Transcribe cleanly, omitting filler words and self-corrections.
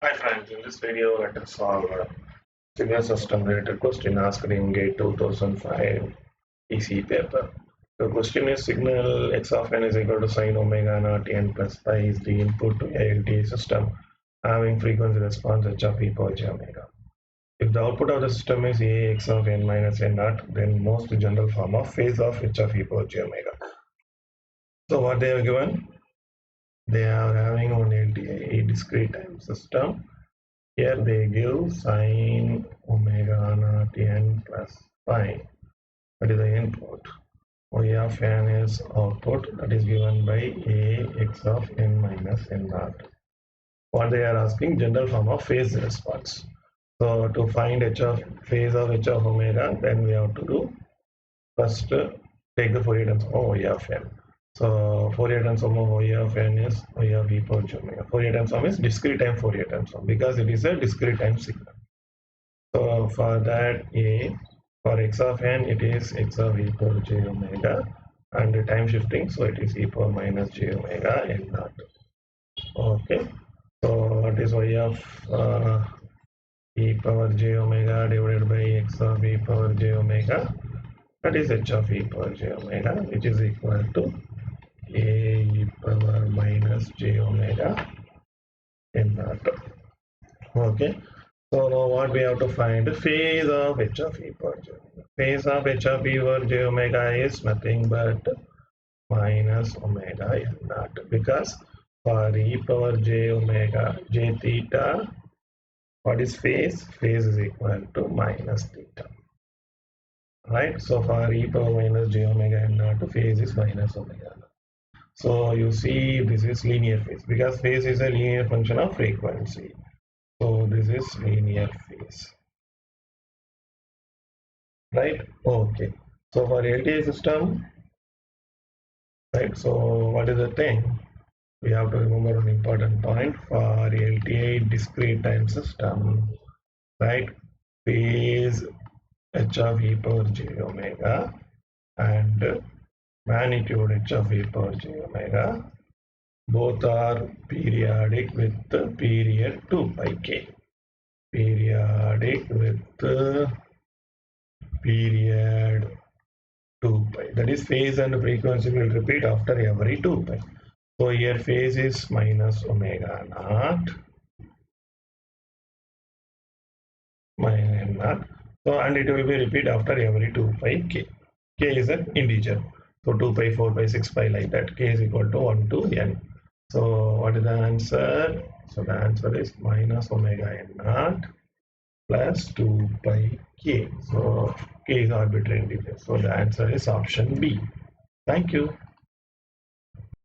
Hi friends, in this video let us solve a signal system related question asked in GATE 2005 EC paper. The question is signal x of n is equal to sine omega naught n plus pi is the input to a LTI system having frequency response h of e power j omega. If the output of the system is a x of n minus n naught, then most general form of phase of h of e power j omega. So what they have given? They are having on LTI a discrete time system. Here they give sine omega naught n plus pi, that is the input. Y of n is output, that is given by a x of n minus n naught. What they are asking, general form of phase response. So to find phase of h of omega, then we have to do first take the Fourier transform of y of n. So Fourier transform of y of n is y of e power j omega. Fourier transform is discrete time Fourier transform because it is a discrete time signal. So for that for x of n it is x of e power j omega, and the time shifting, so it is e power minus j omega n naught. Okay, so what is y of e power j omega divided by x of e power j omega? That is h of e power j omega, which is equal to a e power minus j omega n naught. Okay, so now what we have to find? The phase of h of e power j omega. Phase of h of e power j omega is nothing but minus omega n naught, because for e power j omega j theta, what is phase? Phase is equal to minus theta. Right, so for e power minus j omega n naught, phase is minus omega naught. So you see this is linear phase because phase is a linear function of frequency. So this is linear phase. Right, okay. So for LTI system, right, so what is the thing? We have to remember an important point for LTI discrete time system, right? Phase h of e power j omega and magnitude h of e power j omega, both are periodic with the period 2 pi k. Periodic with the period 2 pi. That is, phase and frequency will repeat after every 2 pi. So here phase is minus omega naught, minus n naught. So and it will be repeat after every 2 pi k. K is an integer. So 2 pi, 4 pi, 6 pi, like that. K is equal to 1 to n. So what is the answer? So the answer is minus omega n naught plus 2 pi k. So k is arbitrary integer. So the answer is option B. Thank you.